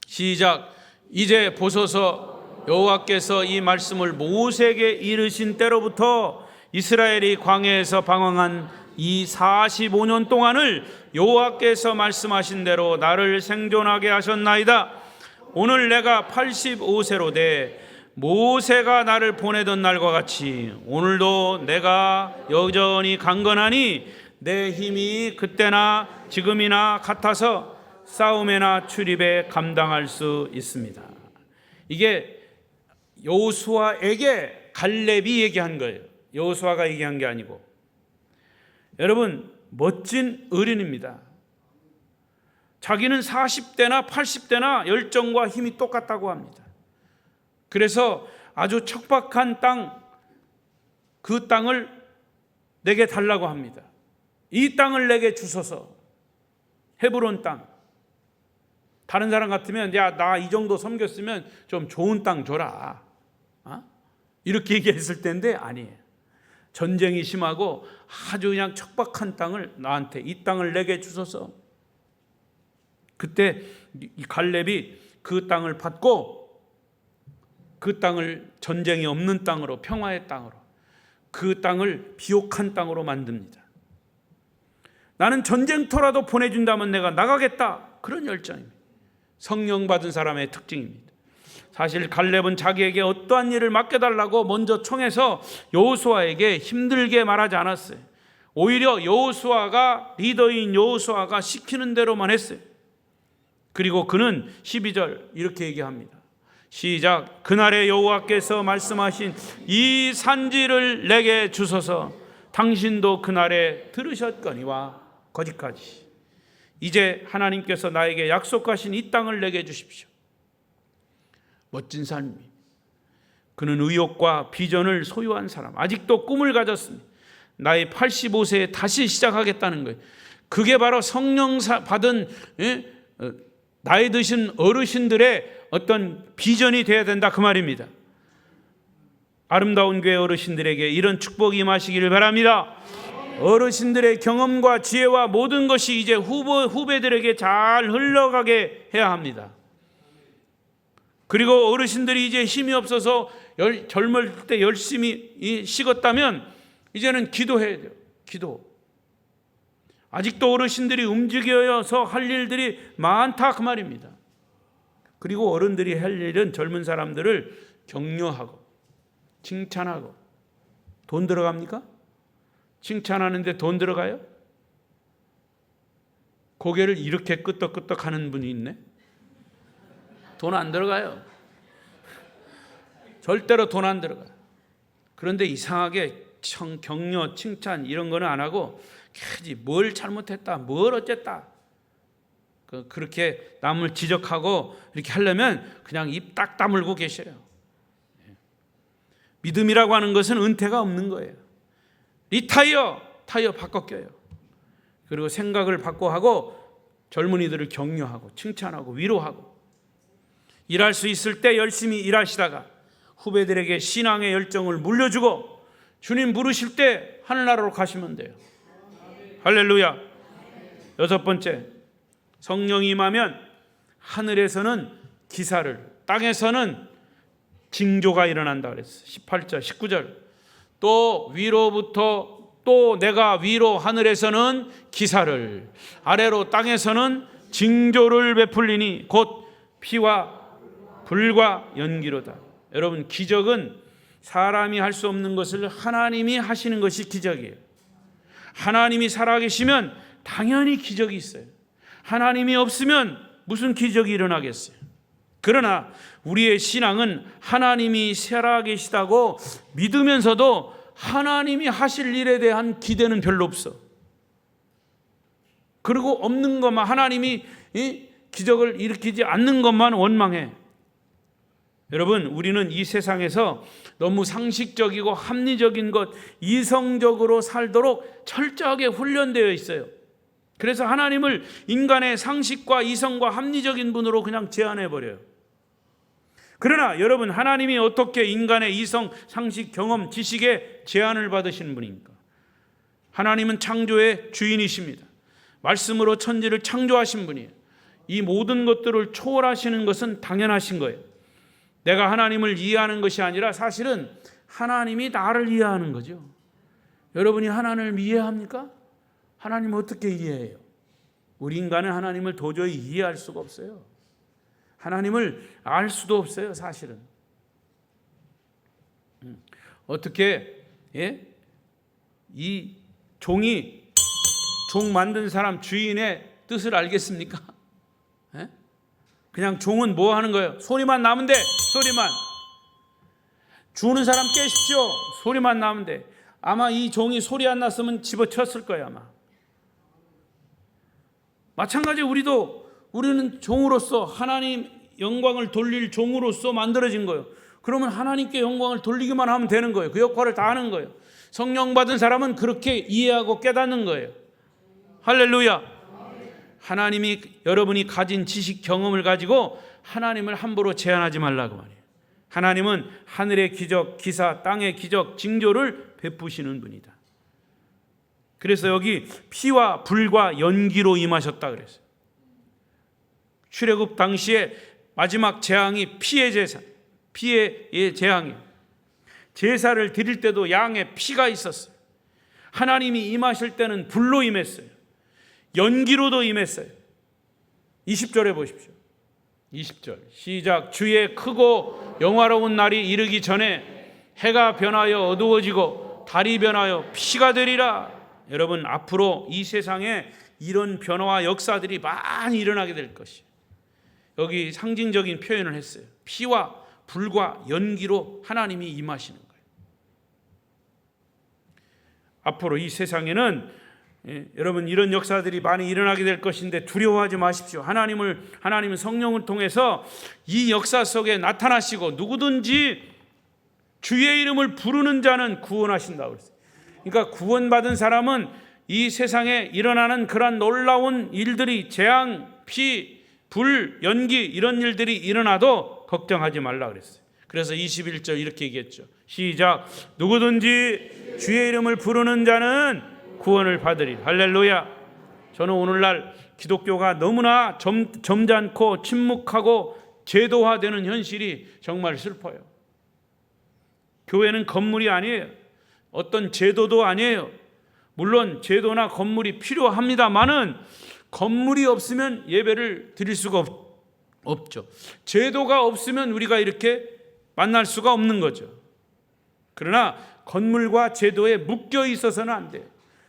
시작. 이제 보소서, 여호와께서 이 말씀을 모세에게 이르신 때로부터 이스라엘이 광야에서 방황한 이 45년 동안을 여호와께서 말씀하신 대로 나를 생존하게 하셨나이다. 오늘 내가 85세로 돼 모세가 나를 보내던 날과 같이 오늘도 내가 여전히 강건하니 내 힘이 그때나 지금이나 같아서 싸움에나 출입에 감당할 수 있습니다. 이게 여호수아에게 갈렙이 얘기한 거예요. 여호수아가 얘기한 게 아니고. 여러분, 멋진 어른입니다. 자기는 40대나 80대나 열정과 힘이 똑같다고 합니다. 그래서 아주 척박한 땅, 그 땅을 내게 달라고 합니다. 이 땅을 내게 주소서. 헤브론 땅. 다른 사람 같으면 야, 나 이 정도 섬겼으면 좀 좋은 땅 줘라. 이렇게 얘기했을 텐데 아니에요. 전쟁이 심하고 아주 그냥 척박한 땅을 나한테, 이 땅을 내게 주소서. 그때 이 갈렙이 그 땅을 받고 그 땅을 전쟁이 없는 땅으로, 평화의 땅으로, 그 땅을 비옥한 땅으로 만듭니다. 나는 전쟁터라도 보내준다면 내가 나가겠다. 그런 열정입니다. 성령 받은 사람의 특징입니다. 사실 갈렙은 자기에게 어떠한 일을 맡겨달라고 먼저 청해서 여호수아에게 힘들게 말하지 않았어요. 오히려 여호수아가 리더인 여호수아가 시키는 대로만 했어요. 그리고 그는 12절 이렇게 얘기합니다. 시작. 그날에 여호와께서 말씀하신 이 산지를 내게 주소서. 당신도 그날에 들으셨거니와 거기까지. 이제 하나님께서 나에게 약속하신 이 땅을 내게 주십시오. 멋진 삶이. 그는 의욕과 비전을 소유한 사람, 아직도 꿈을 가졌습니다. 나이 85세에 다시 시작하겠다는 거예요. 그게 바로 성령 받은 나이 드신 어르신들의 어떤 비전이 되어야 된다, 그 말입니다. 아름다운 교회 어르신들에게 이런 축복이 임하시기를 바랍니다. 어르신들의 경험과 지혜와 모든 것이 이제 후배들에게 잘 흘러가게 해야 합니다. 그리고 어르신들이 이제 힘이 없어서 젊을 때 열심히 식었다면 이제는 기도해야 돼요. 기도. 아직도 어르신들이 움직여서 할 일들이 많다, 그 말입니다. 그리고 어른들이 할 일은 젊은 사람들을 격려하고 칭찬하고. 돈 들어갑니까? 칭찬하는데 돈 들어가요? 고개를 이렇게 끄덕끄덕 하는 분이 있네. 돈 안 들어가요. 절대로 돈 안 들어가요. 그런데 이상하게 격려, 칭찬 이런 거는 안 하고 뭘 잘못했다, 뭘 어쨌다, 그렇게 남을 지적하고 이렇게 하려면 그냥 입 딱 다물고 계셔요. 믿음이라고 하는 것은 은퇴가 없는 거예요. 타이어 바꿔 껴요. 그리고 생각을 바꿔 하고 젊은이들을 격려하고 칭찬하고 위로하고. 일할 수 있을 때 열심히 일하시다가 후배들에게 신앙의 열정을 물려주고 주님 부르실 때 하늘나라로 가시면 돼요. 할렐루야. 6번째, 성령이 임하면 하늘에서는 기사를, 땅에서는 징조가 일어난다 그랬어요. 18절, 19절. 또 위로부터 또 내가 위로 하늘에서는 기사를, 아래로 땅에서는 징조를 베풀리니 곧 피와 불과 연기로다. 여러분, 기적은 사람이 할 수 없는 것을 하나님이 하시는 것이 기적이에요. 하나님이 살아계시면 당연히 기적이 있어요. 하나님이 없으면 무슨 기적이 일어나겠어요. 그러나 우리의 신앙은 하나님이 살아계시다고 믿으면서도 하나님이 하실 일에 대한 기대는 별로 없어. 그리고 없는 것만, 하나님이 기적을 일으키지 않는 것만 원망해. 여러분, 우리는 이 세상에서 너무 상식적이고 합리적인 것, 이성적으로 살도록 철저하게 훈련되어 있어요. 그래서 하나님을 인간의 상식과 이성과 합리적인 분으로 그냥 제한해버려요. 그러나 여러분, 하나님이 어떻게 인간의 이성, 상식, 경험, 지식에 제한을 받으시는 분입니까? 하나님은 창조의 주인이십니다. 말씀으로 천지를 창조하신 분이에요. 이 모든 것들을 초월하시는 것은 당연하신 거예요. 내가 하나님을 이해하는 것이 아니라 사실은 하나님이 나를 이해하는 거죠. 여러분이 하나님을 이해합니까? 하나님 어떻게 이해해요? 우리 인간은 하나님을 도저히 이해할 수가 없어요. 하나님을 알 수도 없어요, 사실은. 어떻게 이 종이 종 만든 사람 주인의 뜻을 알겠습니까? 그냥 종은 뭐 하는 거예요? 소리만 나면 돼. 소리만. 주는 사람 깨십시오. 소리만 나면 돼. 아마 이 종이 소리 안 났으면 집어쳤을 거예요, 아마. 마찬가지 우리는 종으로서 하나님 영광을 돌릴 종으로서 만들어진 거예요. 그러면 하나님께 영광을 돌리기만 하면 되는 거예요. 그 역할을 다 하는 거예요. 성령 받은 사람은 그렇게 이해하고 깨닫는 거예요. 할렐루야. 하나님이 여러분이 가진 지식, 경험을 가지고 하나님을 함부로 제한하지 말라고 말이에요. 하나님은 하늘의 기적, 기사, 땅의 기적, 징조를 베푸시는 분이다. 그래서 여기 피와 불과 연기로 임하셨다 그랬어요. 출애굽 당시에 마지막 재앙이 피의 제사, 피의 재앙이에요. 제사를 드릴 때도 양의 피가 있었어요. 하나님이 임하실 때는 불로 임했어요. 연기로도 임했어요. 20절에 보십시오. 20절 시작. 주의 크고 영화로운 날이 이르기 전에 해가 변하여 어두워지고 달이 변하여 피가 되리라. 여러분, 앞으로 이 세상에 이런 변화와 역사들이 많이 일어나게 될 것이에요. 여기 상징적인 표현을 했어요. 피와 불과 연기로 하나님이 임하시는 거예요. 앞으로 이 세상에는 여러분 이런 역사들이 많이 일어나게 될 것인데 두려워하지 마십시오. 하나님은 성령을 통해서 이 역사 속에 나타나시고 누구든지 주의 이름을 부르는 자는 구원하신다고 그랬어요. 그러니까 구원받은 사람은 이 세상에 일어나는 그런 놀라운 일들이 재앙, 피, 불, 연기 이런 일들이 일어나도 걱정하지 말라 그랬어요. 그래서 21절 이렇게 얘기했죠. 시작. 누구든지 주의 이름을 부르는 자는 구원을 받으리. 할렐루야. 저는 오늘날 기독교가 너무나 점잖고 침묵하고 제도화되는 현실이 정말 슬퍼요. 교회는 건물이 아니에요. 어떤 제도도 아니에요. 물론 제도나 건물이 필요합니다만은 건물이 없으면 예배를 드릴 수가 없죠. 제도가 없으면 우리가 이렇게 만날 수가 없는 거죠. 그러나 건물과 제도에 묶여 있어서는 안 돼요.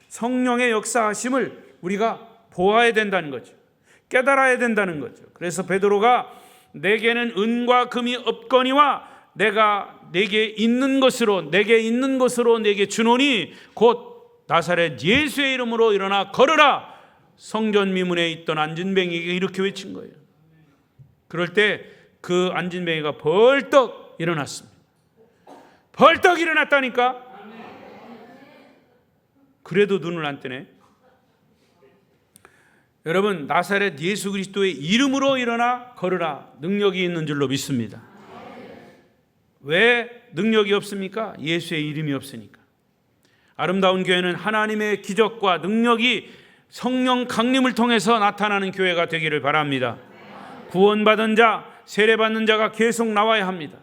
성령의 역사하심을 우리가 보아야 된다는 거죠. 깨달아야 된다는 거죠. 그래서 베드로가 내게는 은과 금이 없거니와 내가 내게 있는 것으로 내게 주노니 곧 나사렛 예수의 이름으로 일어나 걸으라. 성전 미문에 있던 안진뱅이에게 이렇게 외친 거예요. 그럴 때 그 안진뱅이가 벌떡 일어났습니다. 벌떡 일어났다니까. 그래도 눈을 안 뜨네. 여러분, 나사렛 예수 그리스도의 이름으로 일어나 걸으라. 능력이 있는 줄로 믿습니다. 왜 능력이 없습니까? 예수의 이름이 없으니까. 아름다운 교회는 하나님의 기적과 능력이 성령 강림을 통해서 나타나는 교회가 되기를 바랍니다. 구원받은 자, 세례받는 자가 계속 나와야 합니다.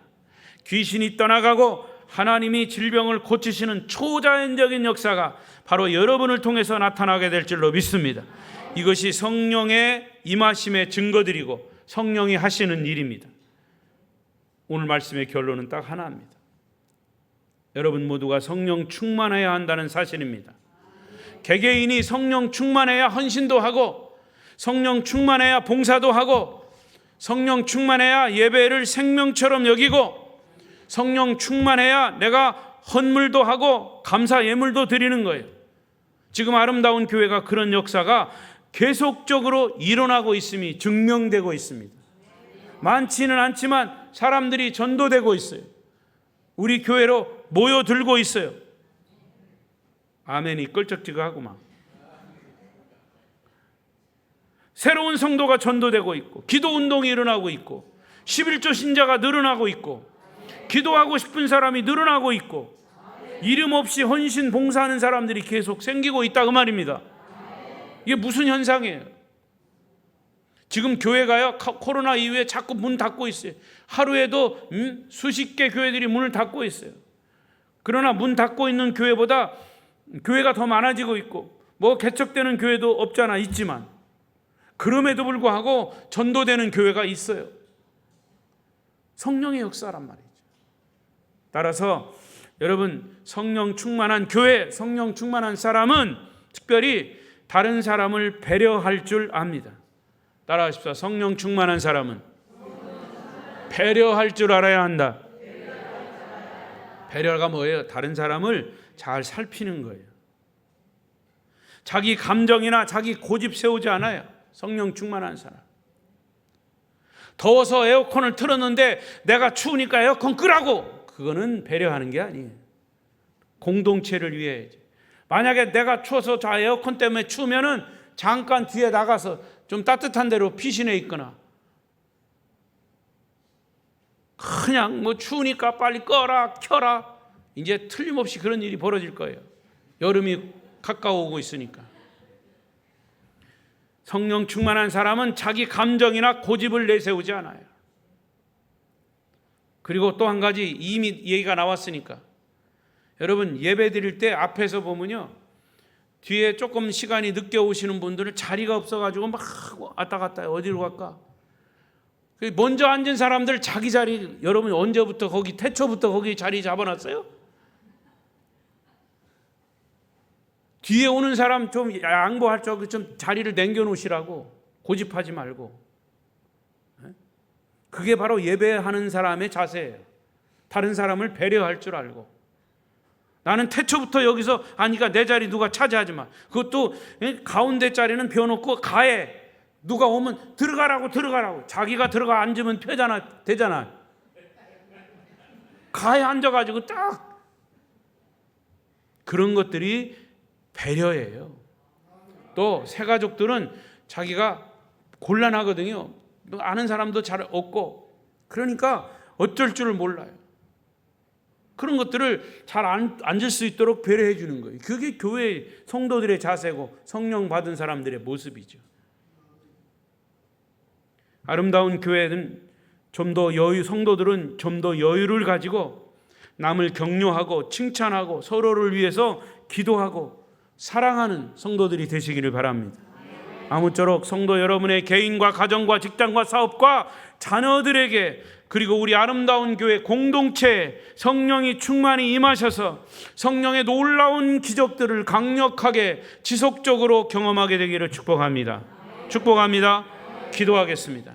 귀신이 떠나가고 하나님이 질병을 고치시는 초자연적인 역사가 바로 여러분을 통해서 나타나게 될 줄로 믿습니다. 이것이 성령의 임하심의 증거들이고 성령이 하시는 일입니다. 오늘 말씀의 결론은 딱 하나입니다. 여러분 모두가 성령 충만해야 한다는 사실입니다. 개개인이 성령 충만해야 헌신도 하고, 성령 충만해야 봉사도 하고, 성령 충만해야 예배를 생명처럼 여기고, 성령 충만해야 내가 헌물도 하고 감사 예물도 드리는 거예요. 지금 아름다운 교회가 그런 역사가 계속적으로 일어나고 있음이 증명되고 있습니다. 많지는 않지만 사람들이 전도되고 있어요. 우리 교회로 모여들고 있어요. 아멘이 끌적지근하구만. 새로운 성도가 전도되고 있고, 기도 운동이 일어나고 있고, 11조 신자가 늘어나고 있고, 기도하고 싶은 사람이 늘어나고 있고, 이름 없이 헌신 봉사하는 사람들이 계속 생기고 있다 그 말입니다. 이게 무슨 현상이에요? 지금 교회가요, 코로나 이후에 자꾸 문 닫고 있어요. 하루에도 수십 개 교회들이 문을 닫고 있어요. 그러나 문 닫고 있는 교회보다 교회가 더 많아지고 있고, 뭐 개척되는 교회도 없잖아, 있지만 그럼에도 불구하고 전도되는 교회가 있어요. 성령의 역사란 말이죠. 따라서 여러분, 성령 충만한 교회, 성령 충만한 사람은 특별히 다른 사람을 배려할 줄 압니다. 따라하십시오. 성령 충만한 사람은 배려할 줄 알아야 한다. 배려가 뭐예요? 다른 사람을 잘 살피는 거예요. 자기 감정이나 자기 고집 세우지 않아요. 성령 충만한 사람. 더워서 에어컨을 틀었는데 내가 추우니까 에어컨 끄라고. 그거는 배려하는 게 아니에요. 공동체를 위해. 만약에 내가 추워서 저 에어컨 때문에 추우면은 잠깐 뒤에 나가서 좀 따뜻한 데로 피신해 있거나, 그냥 뭐 추우니까 빨리 꺼라 켜라, 이제 틀림없이 그런 일이 벌어질 거예요. 여름이 가까워오고 있으니까. 성령 충만한 사람은 자기 감정이나 고집을 내세우지 않아요. 그리고 또 한 가지, 이미 얘기가 나왔으니까, 여러분 예배 드릴 때 앞에서 보면요, 뒤에 조금 시간이 늦게 오시는 분들은 자리가 없어가지고 막 왔다 갔다 해요. 어디로 갈까? 먼저 앉은 사람들 자기 자리, 여러분 언제부터 거기 태초부터 거기 자리 잡아놨어요? 뒤에 오는 사람 좀 양보할 줄 좀 자리를 남겨놓으시라고, 고집하지 말고. 그게 바로 예배하는 사람의 자세예요. 다른 사람을 배려할 줄 알고. 나는 태초부터 여기서 아니까 내 자리 누가 차지하지 마. 그것도 가운데 자리는 비워놓고 가해. 누가 오면 들어가라고. 자기가 들어가 앉으면 되잖아. 가에 앉아가지고 딱. 그런 것들이 배려예요. 또 새가족들은 자기가 곤란하거든요. 아는 사람도 잘 없고, 그러니까 어쩔 줄을 몰라요. 그런 것들을 잘 앉을 수 있도록 배려해 주는 거예요. 그게 교회 성도들의 자세고 성령 받은 사람들의 모습이죠. 아름다운 교회는 성도들은 좀 더 여유를 가지고 남을 격려하고 칭찬하고 서로를 위해서 기도하고 사랑하는 성도들이 되시기를 바랍니다. 아무쪼록 성도 여러분의 개인과 가정과 직장과 사업과 자녀들에게, 그리고 우리 아름다운 교회 공동체에 성령이 충만히 임하셔서 성령의 놀라운 기적들을 강력하게 지속적으로 경험하게 되기를 축복합니다. 기도하겠습니다.